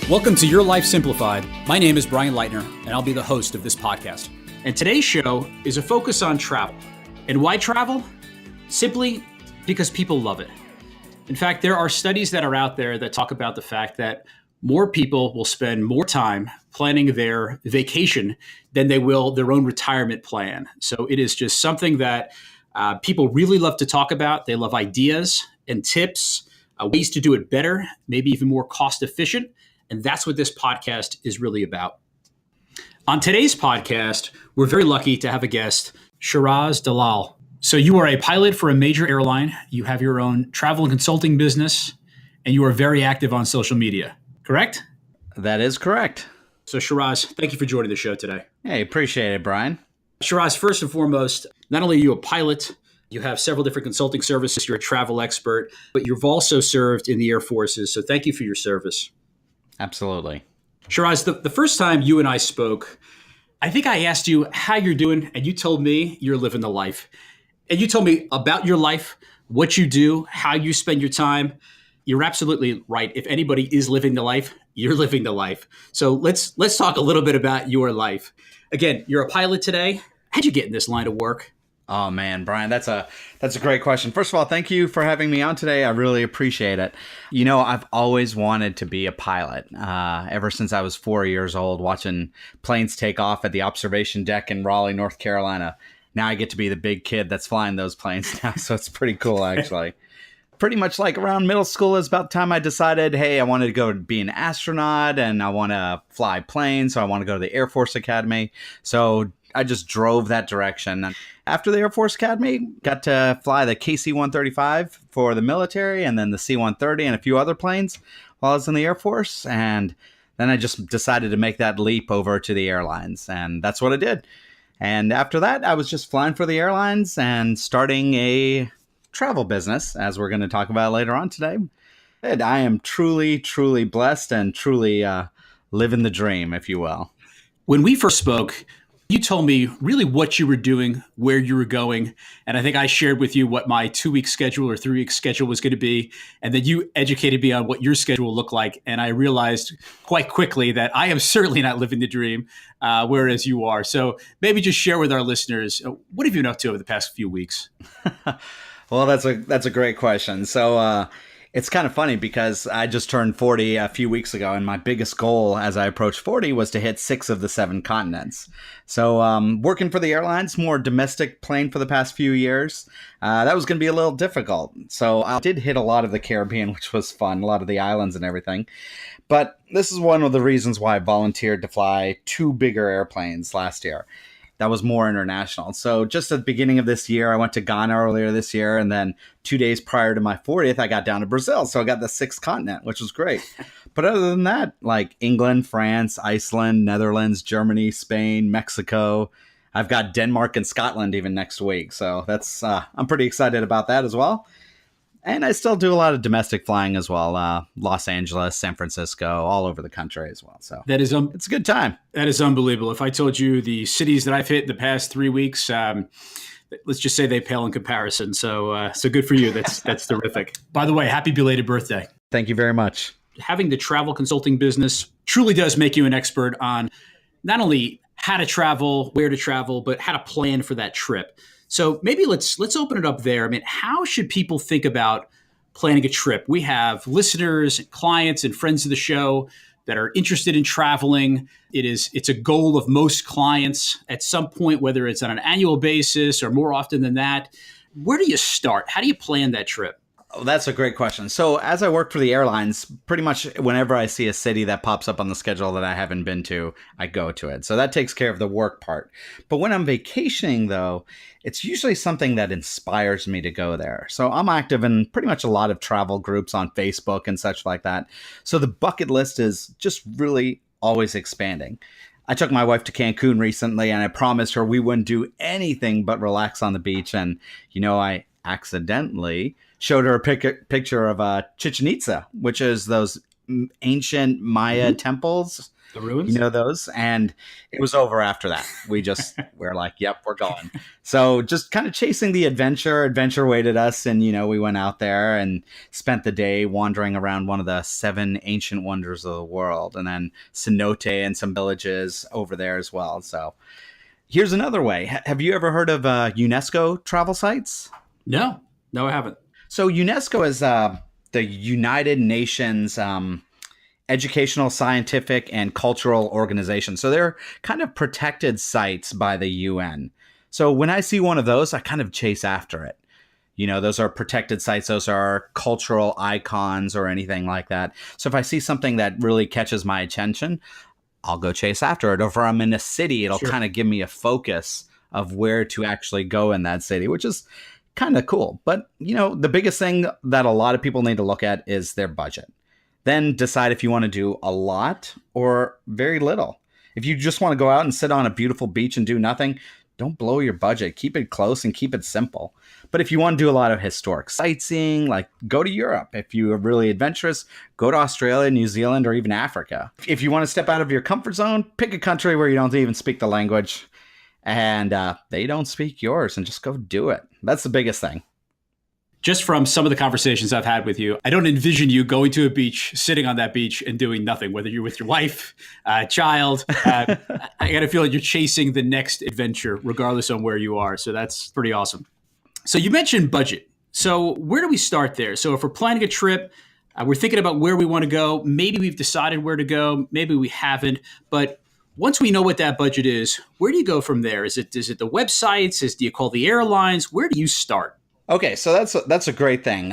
Welcome to Your Life Simplified. My name is Brian Leitner, and I'll be the host of this podcast. And today's show is a focus on travel. And why travel? Simply because people love it. In fact, there are studies that are out there that talk about the fact that more people will spend more time planning their vacation than they will their own retirement plan. So it is just something that people really love to talk about. They love ideas and tips, ways to do it better, maybe even more cost efficient. And that's what this podcast is really about. On today's podcast, we're very lucky to have a guest, Shiraz Dalal. So you are a pilot for a major airline. You have your own travel and consulting business, and you are very active on social media, correct? That is correct. So Shiraz, thank you for joining the show today. Hey, appreciate it, Brian. Shiraz, first and foremost, not only are you a pilot, you have several different consulting services, you're a travel expert, but you've also served in the Air Forces. So thank you for your service. Absolutely. Shiraz, the first time you and I spoke, I think I asked you how you're doing, and you told me you're living the life. And you told me about your life, what you do, how you spend your time. You're absolutely right. If anybody is living the life, you're living the life. So let's talk a little bit about your life. Again, you're a pilot today. How'd you get in this line of work? Oh man, Brian, that's a great question. First of all, thank you for having me on today. I really appreciate it. You know, I've always wanted to be a pilot ever since I was 4 years old, watching planes take off at the observation deck in Raleigh, North Carolina. Now I get to be the big kid that's flying those planes now, so it's pretty cool, actually. Pretty much like around middle school is about the time I decided, hey, I wanted to go be an astronaut and I want to fly planes, so I want to go to the Air Force Academy. So I just drove that direction. After the Air Force Academy, got to fly the KC-135 for the military and then the C-130 and a few other planes while I was in the Air Force. And then I just decided to make that leap over to the airlines. And that's what I did. And after that, I was just flying for the airlines and starting a travel business, as we're going to talk about later on today. And I am truly, truly blessed and truly living the dream, if you will. When we first spoke, you told me really what you were doing, where you were going. And I think I shared with you what my 2-week schedule or 3-week schedule was going to be. And then you educated me on what your schedule looked like. And I realized quite quickly that I am certainly not living the dream, whereas you are. So maybe just share with our listeners, what have you been up to over the past few weeks? Well, that's a great question. So it's kind of funny because I just turned 40 a few weeks ago, and my biggest goal as I approached 40 was to hit 6 of the 7 continents. So working for the airlines, more domestic plane for the past few years, that was going to be a little difficult. So I did hit a lot of the Caribbean, which was fun, a lot of the islands and everything. But this is one of the reasons why I volunteered to fly 2 bigger airplanes last year. That was more international. So just at the beginning of this year, I went to Ghana earlier this year. And then 2 days prior to my 40th, I got down to Brazil. So I got the 6th continent, which was great. But other than that, like England, France, Iceland, Netherlands, Germany, Spain, Mexico, I've got Denmark and Scotland even next week. So that's I'm pretty excited about that as well. And I still do a lot of domestic flying as well. Los Angeles, San Francisco, all over the country as well. So that is it's a good time. That is unbelievable. If I told you the cities that I've hit in the past 3 weeks, let's just say they pale in comparison. So good for you. That's terrific. By the way, happy belated birthday. Thank you very much. Having the travel consulting business truly does make you an expert on not only how to travel, where to travel, but how to plan for that trip. So maybe let's open it up there. I mean, how should people think about planning a trip? We have listeners, clients, and friends of the show that are interested in traveling. It's a goal of most clients at some point, whether it's on an annual basis or more often than that. Where do you start? How do you plan that trip? Oh, that's a great question. So as I work for the airlines, pretty much whenever I see a city that pops up on the schedule that I haven't been to, I go to it. So that takes care of the work part. But when I'm vacationing, though, it's usually something that inspires me to go there. So I'm active in pretty much a lot of travel groups on Facebook and such like that. So the bucket list is just really always expanding. I took my wife to Cancun recently, and I promised her we wouldn't do anything but relax on the beach. And, you know, I accidentally showed her a picture of Chichen Itza, which is those ancient Maya temples The You ruins? know those? And it was over after that. We're like, yep, we're going. So just kind of chasing the adventure. Adventure waited us. And, we went out there and spent the day wandering around one of the 7 ancient wonders of the world. And then Cenote and some villages over there as well. So here's another way. Have you ever heard of UNESCO travel sites? No, no, I haven't. So UNESCO is the United Nations educational, scientific, and cultural organization. So they're kind of protected sites by the UN. So when I see one of those, I kind of chase after it. Those are protected sites. Those are cultural icons or anything like that. So if I see something that really catches my attention, I'll go chase after it. Or if I'm in a city, it'll Sure. kind of give me a focus of where to actually go in that city, which is kind of cool. But, the biggest thing that a lot of people need to look at is their budget. Then decide if you want to do a lot or very little. If you just want to go out and sit on a beautiful beach and do nothing, don't blow your budget. Keep it close and keep it simple. But if you want to do a lot of historic sightseeing, like go to Europe. If you are really adventurous, go to Australia, New Zealand, or even Africa. If you want to step out of your comfort zone, pick a country where you don't even speak the language and they don't speak yours, and just go do it. That's the biggest thing. Just from some of the conversations I've had with you, I don't envision you going to a beach, sitting on that beach and doing nothing, whether you're with your wife, child. I got to feel like you're chasing the next adventure, regardless on where you are. So that's pretty awesome. So you mentioned budget. So where do we start there? So if we're planning a trip, we're thinking about where we want to go. Maybe we've decided where to go. Maybe we haven't. But once we know what that budget is, where do you go from there? Is it the websites? Do you call the airlines? Where do you start? Okay, so that's a great thing.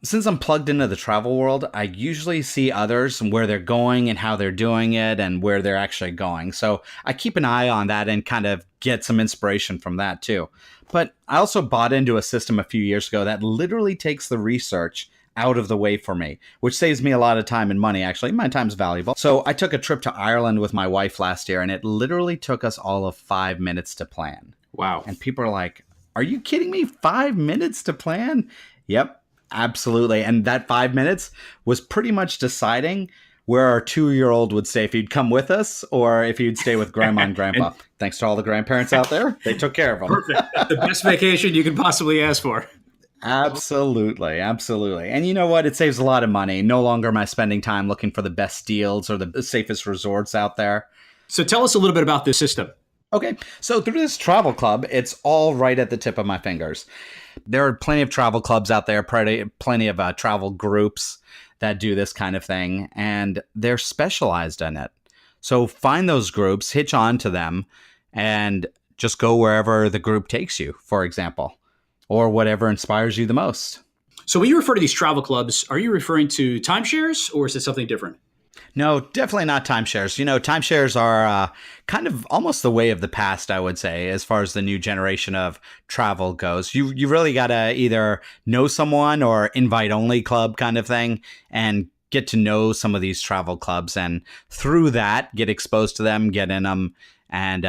Since I'm plugged into the travel world, I usually see others and where they're going and how they're doing it and where they're actually going. So I keep an eye on that and kind of get some inspiration from that too. But I also bought into a system a few years ago that literally takes the research out of the way for me, which saves me a lot of time and money, actually. My time's valuable. So I took a trip to Ireland with my wife last year, and it literally took us all of 5 minutes to plan. Wow. And people are like, are you kidding me? 5 minutes to plan? Yep, absolutely. And that 5 minutes was pretty much deciding where our 2-year-old would stay, if he'd come with us or if he'd stay with grandma and grandpa. Thanks to all the grandparents out there. They took care of him. Perfect. The best vacation you could possibly ask for. Absolutely. Absolutely. And you know what? It saves a lot of money. No longer am I spending time looking for the best deals or the safest resorts out there. So tell us a little bit about this system. Okay, so through this travel club, it's all right at the tip of my fingers. There are plenty of travel clubs out there, plenty of travel groups that do this kind of thing, and they're specialized in it. So find those groups, hitch on to them, and just go wherever the group takes you, for example, or whatever inspires you the most. So when you refer to these travel clubs, are you referring to timeshares or is it something different? No, definitely not timeshares. Timeshares are kind of almost the way of the past, I would say, as far as the new generation of travel goes. You really got to either know someone or invite-only club kind of thing and get to know some of these travel clubs. And through that, get exposed to them, get in them, and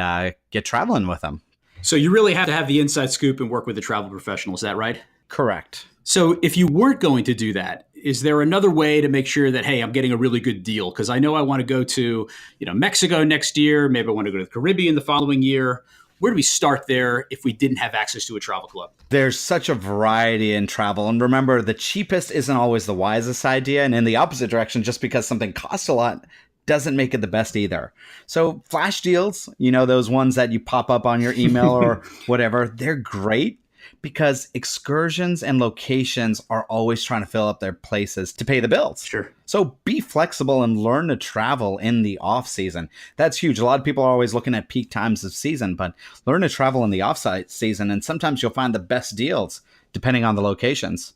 get traveling with them. So you really have to have the inside scoop and work with the travel professional. Is that right? Correct. So if you weren't going to do that, is there another way to make sure that, hey, I'm getting a really good deal? Because I know I want to go to, Mexico next year. Maybe I want to go to the Caribbean the following year. Where do we start there if we didn't have access to a travel club? There's such a variety in travel. And remember, the cheapest isn't always the wisest idea. And in the opposite direction, just because something costs a lot doesn't make it the best either. So flash deals, those ones that you pop up on your email or whatever, they're great. Because excursions and locations are always trying to fill up their places to pay the bills. Sure. So be flexible and learn to travel in the off season. That's huge. A lot of people are always looking at peak times of season, but learn to travel in the off season. And sometimes you'll find the best deals depending on the locations.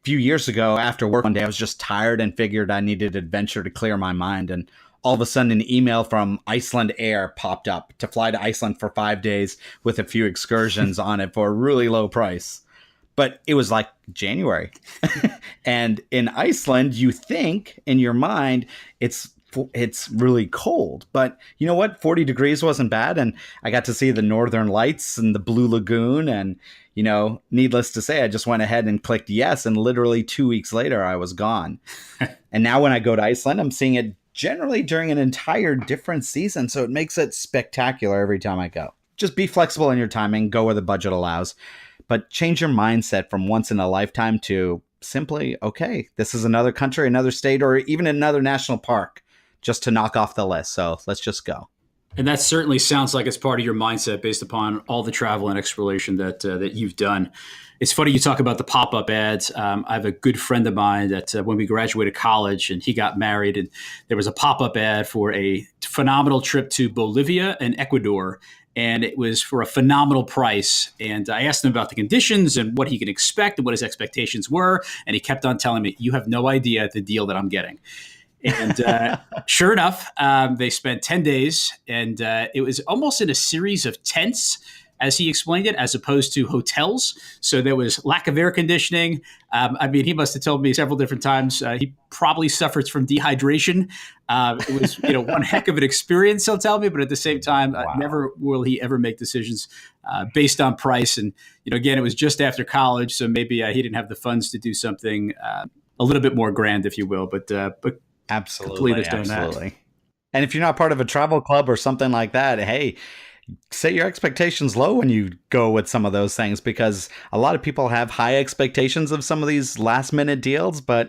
A few years ago, after work one day, I was just tired and figured I needed adventure to clear my mind. And all of a sudden, an email from Iceland Air popped up to fly to Iceland for 5 days with a few excursions on it for a really low price. But it was like January. And in Iceland, you think in your mind it's really cold. But you know what? 40 degrees wasn't bad. And I got to see the Northern Lights and the Blue Lagoon. And, needless to say, I just went ahead and clicked yes. And literally 2 weeks later, I was gone. And now when I go to Iceland, I'm seeing it generally during an entire different season. So it makes it spectacular every time I go. Just be flexible in your timing, go where the budget allows, but change your mindset from once in a lifetime to simply, okay, this is another country, another state, or even another national park just to knock off the list. So let's just go. And that certainly sounds like it's part of your mindset based upon all the travel and exploration that you've done. It's funny you talk about the pop-up ads. I have a good friend of mine that when we graduated college and he got married, and there was a pop-up ad for a phenomenal trip to Bolivia and Ecuador. And it was for a phenomenal price. And I asked him about the conditions and what he could expect and what his expectations were. And he kept on telling me, you have no idea the deal that I'm getting. And sure enough, they spent 10 days, and it was almost in a series of tents, as he explained it, as opposed to hotels. So there was lack of air conditioning. I mean, he must have told me several different times he probably suffers from dehydration. It was, one heck of an experience, he'll tell me, but at the same time, Wow. never will he ever make decisions based on price. And, again, it was just after college, so maybe he didn't have the funds to do something a little bit more grand, if you will. But Absolutely. And if you're not part of a travel club or something like that, hey, set your expectations low when you go with some of those things, because a lot of people have high expectations of some of these last minute deals, but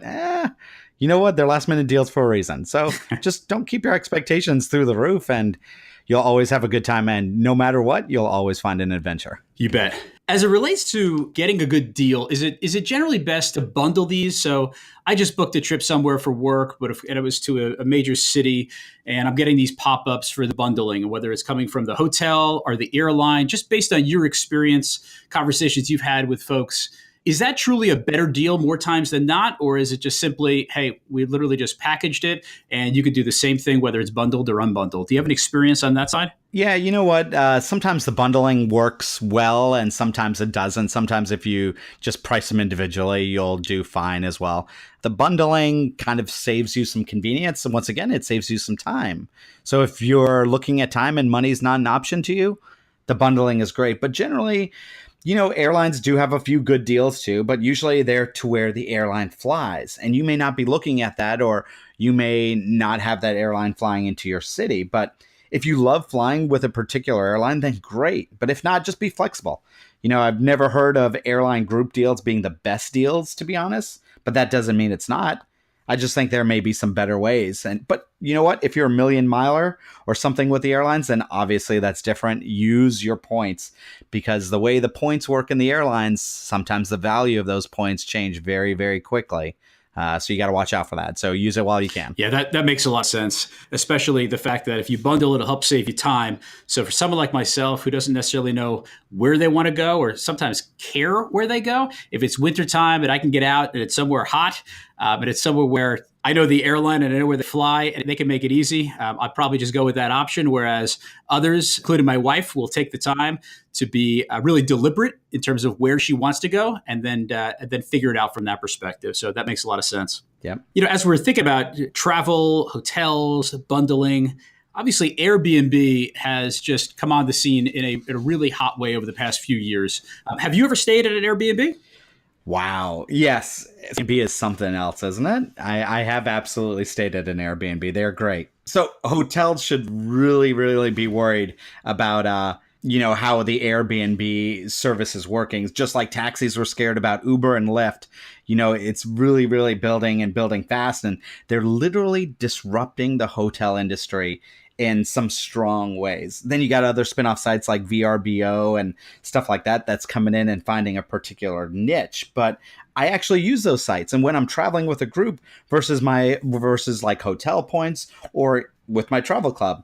you know what? They're last minute deals for a reason. So just don't keep your expectations through the roof, and you'll always have a good time. And no matter what, you'll always find an adventure. You bet. As it relates to getting a good deal, is it generally best to bundle these? So I just booked a trip somewhere for work, and it was to a major city, and I'm getting these pop-ups for the bundling, whether it's coming from the hotel or the airline, just based on your experience, conversations you've had with folks. Is that truly a better deal more times than not? Or is it just simply, hey, we literally just packaged it and you could do the same thing, whether it's bundled or unbundled? Do you have an experience on that side? Yeah, you know what? Sometimes the bundling works well and sometimes it doesn't. Sometimes if you just price them individually, you'll do fine as well. The bundling kind of saves you some convenience. And once again, it saves you some time. So if you're looking at time and money's not an option to you, the bundling is great. But generally, airlines do have a few good deals too, but usually they're to where the airline flies. And you may not be looking at that, or you may not have that airline flying into your city. But if you love flying with a particular airline, then great. But if not, just be flexible. I've never heard of airline group deals being the best deals, to be honest, but that doesn't mean it's not. I just think there may be some better ways. But you know what? If you're a million miler or something with the airlines, then obviously that's different. Use your points, because the way the points work in the airlines, sometimes the value of those points change very, very quickly. So you got to watch out for that. So use it while you can. Yeah, that makes a lot of sense, especially the fact that if you bundle, it'll help save you time. So for someone like myself who doesn't necessarily know where they want to go or sometimes care where they go, if it's wintertime and I can get out and it's somewhere hot, but it's somewhere where I know the airline and I know where they fly and they can make it easy, I'd probably just go with that option. Whereas others, including my wife, will take the time to be really deliberate in terms of where she wants to go and then figure it out from that perspective. So that makes a lot of sense. Yeah. As we're thinking about travel, hotels, bundling, obviously Airbnb has just come on the scene in a really hot way over the past few years. Have you ever stayed at an Airbnb? Wow. Yes. Airbnb is something else, isn't it? I have absolutely stayed at an Airbnb. They're great. So hotels should really, really be worried about, how the Airbnb service is working. Just like taxis were scared about Uber and Lyft, it's really, really building fast. And they're literally disrupting the hotel industry in some strong ways. Then you got other spin-off sites like VRBO and stuff like that that's coming in and finding a particular niche. But I actually use those sites. And when I'm traveling with a group versus like hotel points or with my travel club,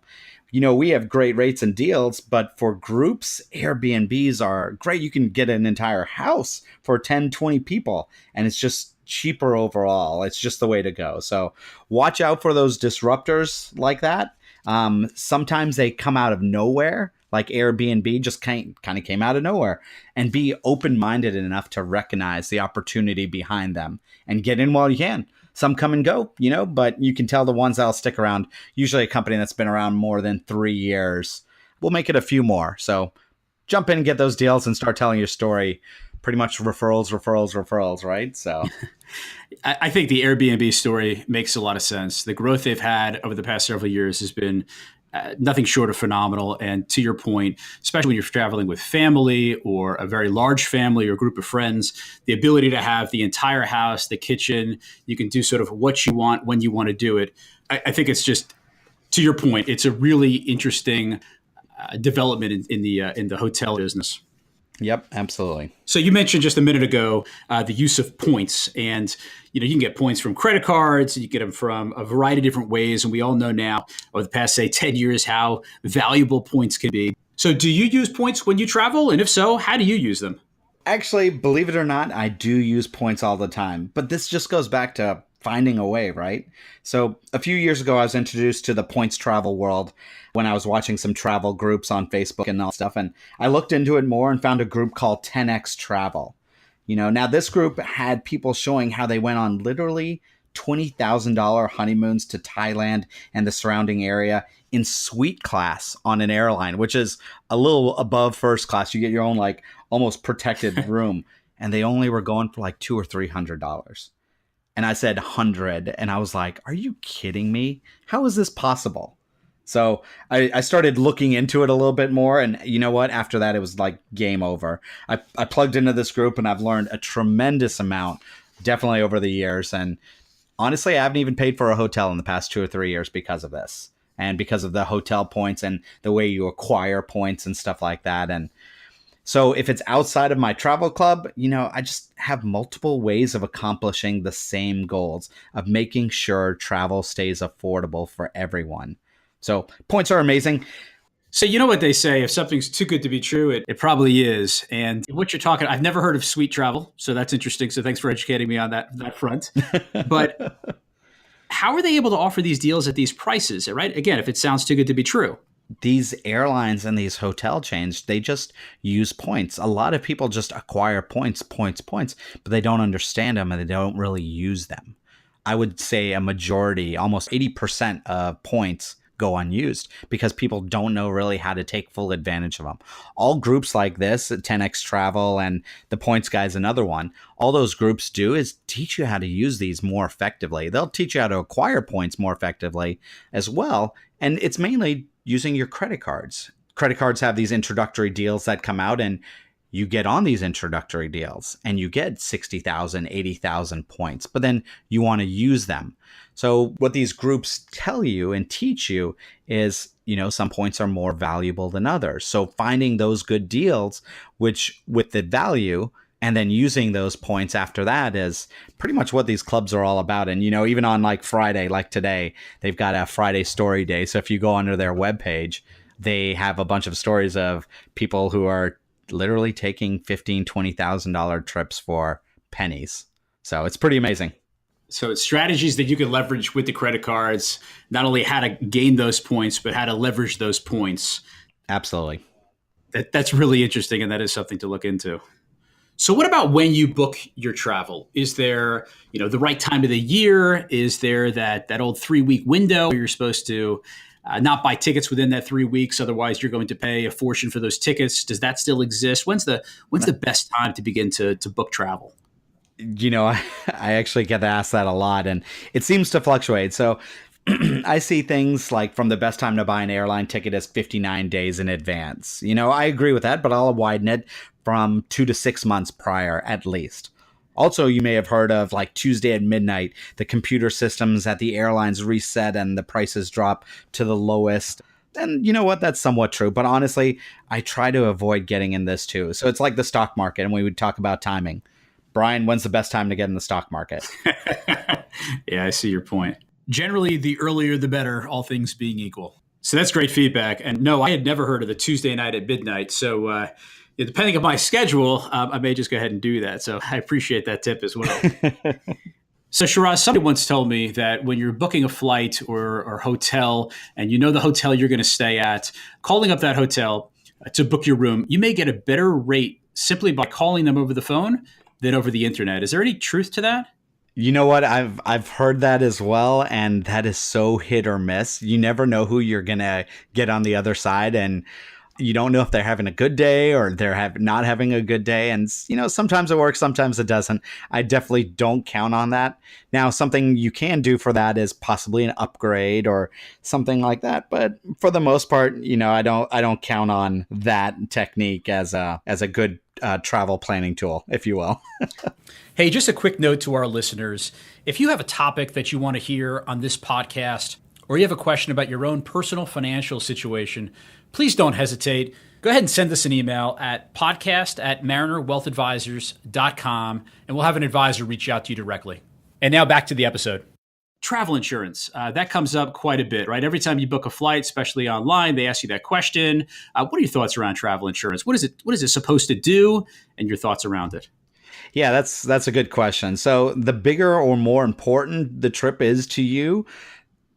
we have great rates and deals, but for groups, Airbnbs are great. You can get an entire house for 10, 20 people, and it's just cheaper overall. It's just the way to go. So watch out for those disruptors like that. Sometimes they come out of nowhere, like Airbnb just kind of came out of nowhere, and be open-minded enough to recognize the opportunity behind them and get in while you can. Some come and go, but you can tell the ones that'll stick around. Usually a company that's been around more than 3 years will make it a few more. So jump in and get those deals and start telling your story pretty much referrals, right? So I think the Airbnb story makes a lot of sense. The growth they've had over the past several years has been nothing short of phenomenal. And to your point, especially when you're traveling with family or a very large family or group of friends, the ability to have the entire house, the kitchen, you can do sort of what you want when you want to do it. I think it's just, to your point, it's a really interesting development in the hotel business. Yep, absolutely. So you mentioned just a minute ago the use of points, and you can get points from credit cards. You get them from a variety of different ways, and we all know now over the past, say, 10 years how valuable points can be. So do you use points when you travel? And if so, how do you use them? Actually, believe it or not, I do use points all the time. But this just goes back to finding a way, right? So a few years ago, I was introduced to the points travel world when I was watching some travel groups on Facebook and all stuff. And I looked into it more and found a group called 10X Travel. Now this group had people showing how they went on literally $20,000 honeymoons to Thailand and the surrounding area in suite class on an airline, which is a little above first class. You get your own like almost protected room, and they only were going for like $200 or $300. And I said 100, and I was like, "Are you kidding me? How is this possible?" So I started looking into it a little bit more, and you know what? After that, it was like game over. I plugged into this group, and I've learned a tremendous amount, definitely over the years. And honestly, I haven't even paid for a hotel in the past 2 or 3 years because of this, and because of the hotel points and the way you acquire points and stuff like that. And so if it's outside of my travel club, I just have multiple ways of accomplishing the same goals of making sure travel stays affordable for everyone. So points are amazing. So you know what they say, if something's too good to be true, it probably is. And what you're talking, I've never heard of suite travel, so that's interesting. So thanks for educating me on that front. But how are they able to offer these deals at these prices, right? Again, if it sounds too good to be true. These airlines and these hotel chains, they just use points. A lot of people just acquire points, but they don't understand them and they don't really use them. I would say a majority, almost 80% of points go unused because people don't know really how to take full advantage of them. All groups like this, 10X Travel and the Points Guys, another one, all those groups do is teach you how to use these more effectively. They'll teach you how to acquire points more effectively as well. And it's mainly using your credit cards. Credit cards have these introductory deals that come out, and you get on these introductory deals and you get 60,000, 80,000 points, but then you want to use them. So what these groups tell you and teach you is, some points are more valuable than others. So finding those good deals, which with the value, and then using those points after that is pretty much what these clubs are all about. And, even on like Friday, like today, they've got a Friday story day. So if you go onto their webpage, they have a bunch of stories of people who are literally taking $15,000, $20,000 trips for pennies. So it's pretty amazing. So it's strategies that you can leverage with the credit cards, not only how to gain those points, but how to leverage those points. Absolutely. That's really interesting, and that is something to look into. So what about when you book your travel? Is there, the right time of the year? Is there that old 3-week window where you're supposed to not buy tickets within that 3 weeks? Otherwise, you're going to pay a fortune for those tickets. Does that still exist? When's the best time to begin to book travel? I actually get asked that a lot, and it seems to fluctuate. So I see things like from the best time to buy an airline ticket is 59 days in advance. I agree with that, but I'll widen it from 2 to 6 months prior at least. Also, you may have heard of like Tuesday at midnight, the computer systems at the airlines reset and the prices drop to the lowest. And you know what? That's somewhat true. But honestly, I try to avoid getting in this too. So it's like the stock market, and we would talk about timing. Brian, when's the best time to get in the stock market? Yeah, I see your point. Generally, the earlier the better, all things being equal. So that's great feedback. And no, I had never heard of the Tuesday night at midnight. So depending on my schedule, I may just go ahead and do that. So I appreciate that tip as well. So Shiraz, somebody once told me that when you're booking a flight or hotel and the hotel you're going to stay at, calling up that hotel to book your room, you may get a better rate simply by calling them over the phone than over the internet. Is there any truth to that? You know what? I've heard that as well, and that is so hit or miss. You never know who you're gonna get on the other side. And You don't know if they're having a good day or not having a good day. And, sometimes it works, sometimes it doesn't. I definitely don't count on that. Now, something you can do for that is possibly an upgrade or something like that. But for the most part, I don't count on that technique as a good travel planning tool, if you will. Hey, just a quick note to our listeners. If you have a topic that you want to hear on this podcast, or you have a question about your own personal financial situation, please don't hesitate. Go ahead and send us an email at podcast@marinerwealthadvisors.com, and we'll have an advisor reach out to you directly. And now back to the episode. Travel insurance, that comes up quite a bit, right? Every time you book a flight, especially online, they ask you that question. What are your thoughts around travel insurance? What is it supposed to do, and your thoughts around it? Yeah, that's a good question. So the bigger or more important the trip is to you,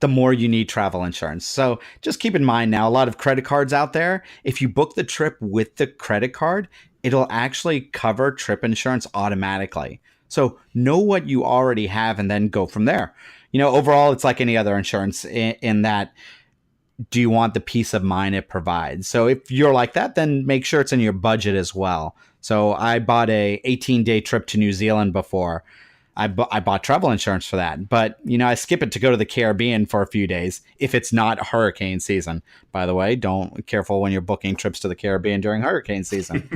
the more you need travel insurance. So just keep in mind now, a lot of credit cards out there, if you book the trip with the credit card, it'll actually cover trip insurance automatically. So know what you already have and then go from there. Overall, it's like any other insurance in that, do you want the peace of mind it provides? So if you're like that, then make sure it's in your budget as well. So I bought a 18-day trip to New Zealand before. I bought travel insurance for that. But, I skip it to go to the Caribbean for a few days if it's not hurricane season. By the way, careful when you're booking trips to the Caribbean during hurricane season.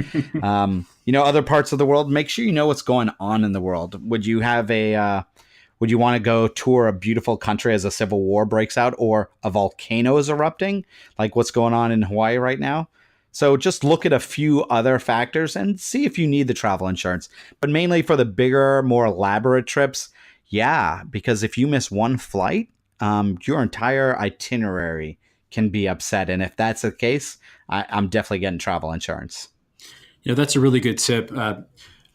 Other parts of the world, make sure you know what's going on in the world. Would you want to go tour a beautiful country as a civil war breaks out or a volcano is erupting, like what's going on in Hawaii right now? So just look at a few other factors and see if you need the travel insurance. But mainly for the bigger, more elaborate trips, yeah, because if you miss one flight, your entire itinerary can be upset. And if that's the case, I'm definitely getting travel insurance. That's a really good tip.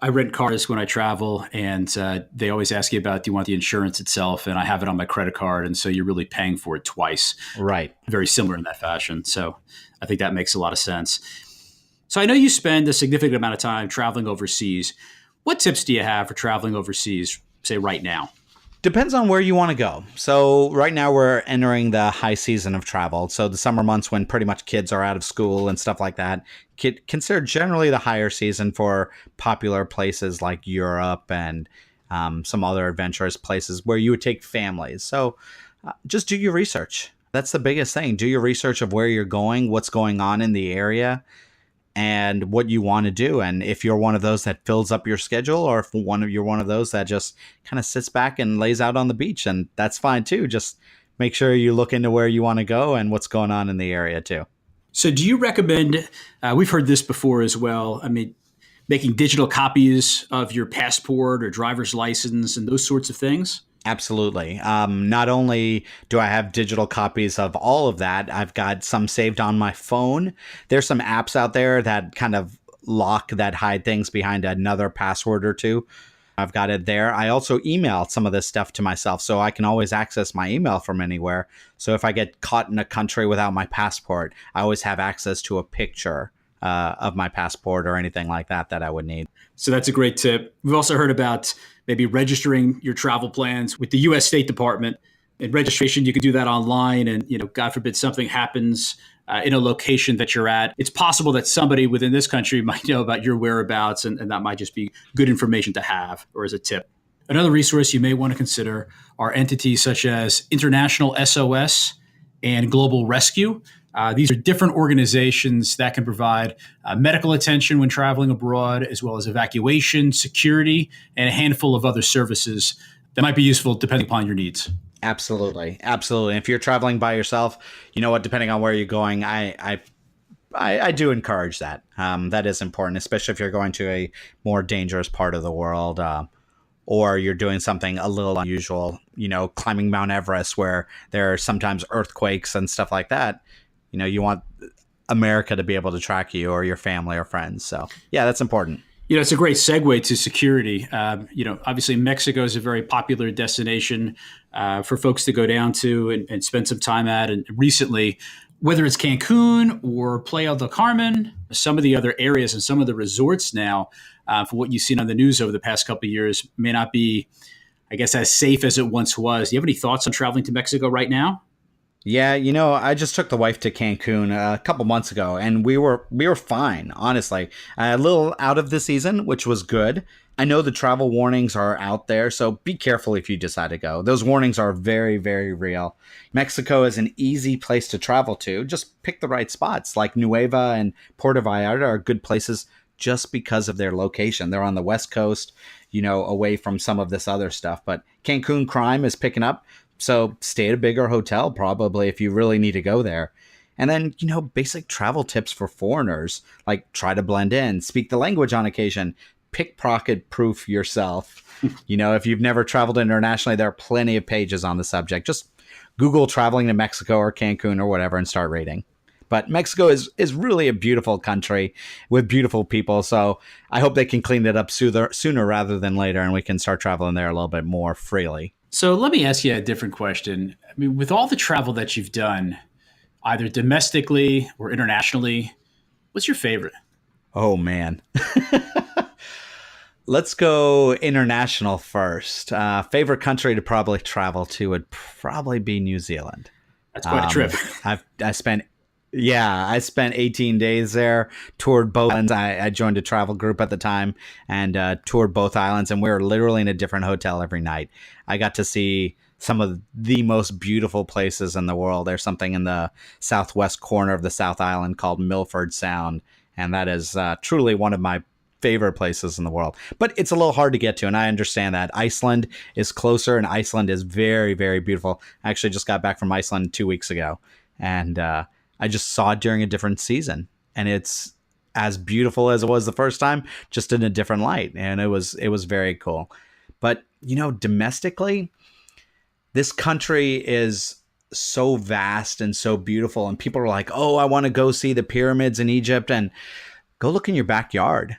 I rent cars when I travel, and they always ask you about, do you want the insurance itself? And I have it on my credit card, and so you're really paying for it twice. Right. Very similar in that fashion. So I think that makes a lot of sense. So I know you spend a significant amount of time traveling overseas. What tips do you have for traveling overseas, say right now? Depends on where you want to go. So right now we're entering the high season of travel. So the summer months when pretty much kids are out of school and stuff like that, considered generally the higher season for popular places like Europe and some other adventurous places where you would take families. So just do your research. That's the biggest thing. Do your research of where you're going, what's going on in the area, and what you want to do. And if you're one of those that fills up your schedule, or if you're one of those that just kind of sits back and lays out on the beach, and that's fine too. Just make sure you look into where you want to go and what's going on in the area too. So do you recommend, we've heard this before as well, making digital copies of your passport or driver's license and those sorts of things? Absolutely. Not only do I have digital copies of all of that, I've got some saved on my phone. There's some apps out there that kind of hide things behind another password or two. I've got it there. I also email some of this stuff to myself, so I can always access my email from anywhere. So if I get caught in a country without my passport, I always have access to a picture of my passport or anything like that I would need. So that's a great tip. We've also heard about maybe registering your travel plans with the U.S. State Department. In registration, you can do that online, and God forbid something happens in a location that you're at. It's possible that somebody within this country might know about your whereabouts, and that might just be good information to have or as a tip. Another resource you may want to consider are entities such as International SOS and Global Rescue. These are different organizations that can provide medical attention when traveling abroad, as well as evacuation, security, and a handful of other services that might be useful depending upon your needs. Absolutely. Absolutely. If you're traveling by yourself, you know what, depending on where you're going, I do encourage that. That is important, especially if you're going to a more dangerous part of the world, or you're doing something a little unusual, climbing Mount Everest where there are sometimes earthquakes and stuff like that. You want America to be able to track you or your family or friends. So, yeah, that's important. It's a great segue to security. Obviously, Mexico is a very popular destination for folks to go down to and spend some time at. And recently, whether it's Cancun or Playa del Carmen, some of the other areas and some of the resorts now, for what you've seen on the news over the past couple of years, may not be, I guess, as safe as it once was. Do you have any thoughts on traveling to Mexico right now? Yeah, I just took the wife to Cancun a couple months ago, and we were fine, honestly. A little out of the season, which was good. I know the travel warnings are out there, so be careful if you decide to go. Those warnings are very, very real. Mexico is an easy place to travel to. Just pick the right spots, like Nueva and Puerto Vallarta are good places just because of their location. They're on the West Coast, away from some of this other stuff. But Cancun crime is picking up. So stay at a bigger hotel probably if you really need to go there. And then, basic travel tips for foreigners, like try to blend in, speak the language on occasion, pickpocket proof yourself. If you've never traveled internationally, there are plenty of pages on the subject. Just Google traveling to Mexico or Cancun or whatever and start rating. But Mexico is really a beautiful country with beautiful people. So I hope they can clean it up sooner rather than later, and we can start traveling there a little bit more freely. So let me ask you a different question. I mean, with all the travel that you've done, either domestically or internationally, what's your favorite? Oh, man. Let's go international first. Favorite country to probably travel to would probably be New Zealand. That's quite a trip. I spent 18 days there, toured both islands. I joined a travel group at the time and toured both islands, and we were literally in a different hotel every night. I got to see some of the most beautiful places in the world. There's something in the southwest corner of the South Island called Milford Sound, and that is truly one of my favorite places in the world. But it's a little hard to get to, and I understand that. Iceland is closer, and Iceland is very, very beautiful. I actually just got back from Iceland 2 weeks ago, and I just saw it during a different season, and it's as beautiful as it was the first time, just in a different light. And it was very cool. But, domestically, this country is so vast and so beautiful. And people are like, oh, I want to go see the pyramids in Egypt, and go look in your backyard.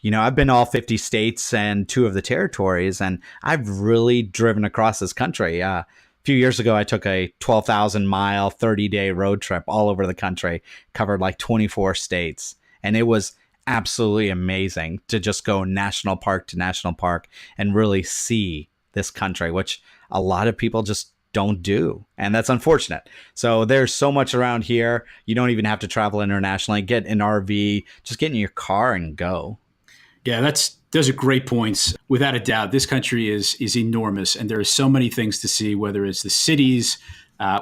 I've been to all 50 states and 2 of the territories, and I've really driven across this country. A few years ago, I took a 12,000-mile, 30-day road trip all over the country, covered like 24 states. And it was absolutely amazing to just go national park to national park and really see this country, which a lot of people just don't do. And that's unfortunate. So there's so much around here. You don't even have to travel internationally. Get an RV, just get in your car and go. Yeah, those are great points. Without a doubt, this country is enormous, and there are so many things to see, whether it's the cities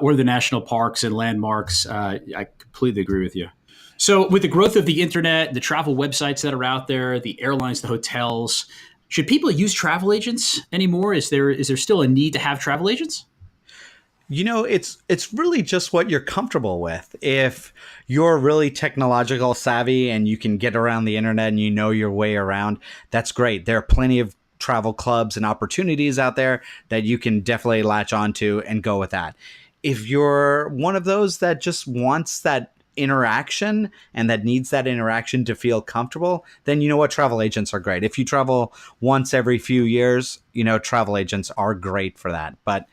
or the national parks and landmarks. I completely agree with you. So with the growth of the internet, the travel websites that are out there, the airlines, the hotels, should people use travel agents anymore? Is there still a need to have travel agents? It's really just what you're comfortable with. If you're really technological savvy and you can get around the internet and you know your way around, that's great. There are plenty of travel clubs and opportunities out there that you can definitely latch onto and go with that. If you're one of those that just wants that interaction and that needs that interaction to feel comfortable, then you know what? Travel agents are great. If you travel once every few years, travel agents are great for that. But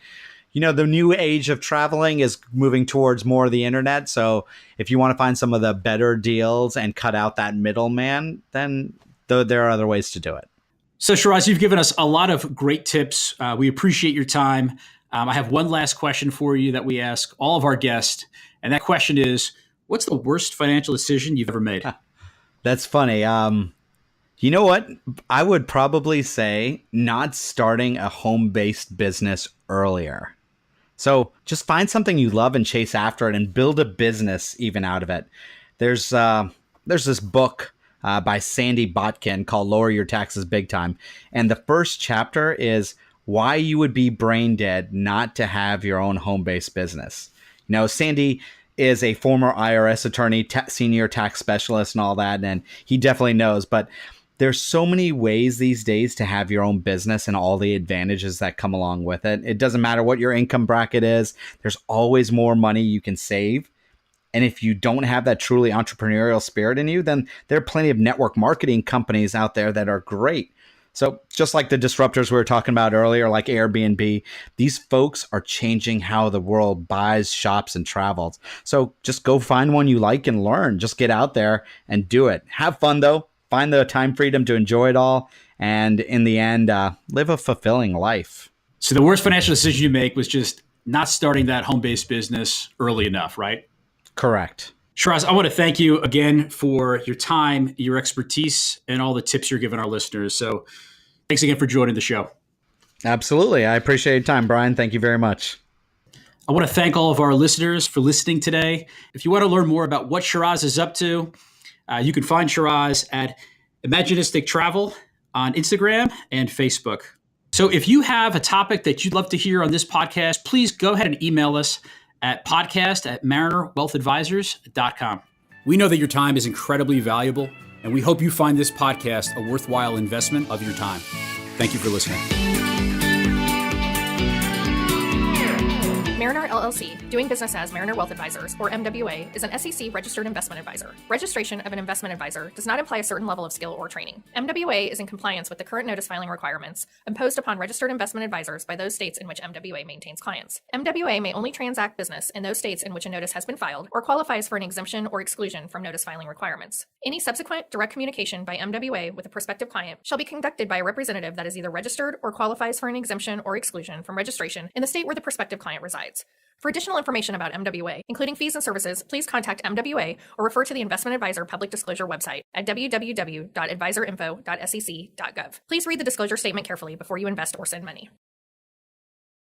the new age of traveling is moving towards more of the internet. So if you want to find some of the better deals and cut out that middleman, then there are other ways to do it. So Shiraz, you've given us a lot of great tips. We appreciate your time. I have one last question for you that we ask all of our guests. And that question is, what's the worst financial decision you've ever made? That's funny. You know what? I would probably say not starting a home-based business earlier. So just find something you love and chase after it and build a business even out of it. There's this book by Sandy Botkin called Lower Your Taxes Big Time. And the first chapter is why you would be brain dead not to have your own home-based business. Sandy is a former IRS attorney, senior tax specialist and all that, and he definitely knows. But there's so many ways these days to have your own business and all the advantages that come along with it. It doesn't matter what your income bracket is. There's always more money you can save. And if you don't have that truly entrepreneurial spirit in you, then there are plenty of network marketing companies out there that are great. So just like the disruptors we were talking about earlier, like Airbnb, these folks are changing how the world buys, shops, and travels. So just go find one you like and learn. Just get out there and do it. Have fun, though. Find the time freedom to enjoy it all. And in the end, live a fulfilling life. So the worst financial decision you make was just not starting that home-based business early enough, right? Correct. Shiraz, I want to thank you again for your time, your expertise, and all the tips you're giving our listeners. So thanks again for joining the show. Absolutely. I appreciate your time, Brian. Thank you very much. I want to thank all of our listeners for listening today. If you want to learn more about what Shiraz is up to, you can find Shiraz at Imaginistic Travel on Instagram and Facebook. So if you have a topic that you'd love to hear on this podcast, please go ahead and email us at podcast@marinerwealthadvisors.com. We know that your time is incredibly valuable, and we hope you find this podcast a worthwhile investment of your time. Thank you for listening. Mariner LLC, doing business as Mariner Wealth Advisors, or MWA, is an SEC registered investment advisor. Registration of an investment advisor does not imply a certain level of skill or training. MWA is in compliance with the current notice filing requirements imposed upon registered investment advisors by those states in which MWA maintains clients. MWA may only transact business in those states in which a notice has been filed or qualifies for an exemption or exclusion from notice filing requirements. Any subsequent direct communication by MWA with a prospective client shall be conducted by a representative that is either registered or qualifies for an exemption or exclusion from registration in the state where the prospective client resides. For additional information about MWA, including fees and services, please contact MWA or refer to the Investment Advisor Public Disclosure website at www.advisorinfo.sec.gov. Please read the disclosure statement carefully before you invest or send money.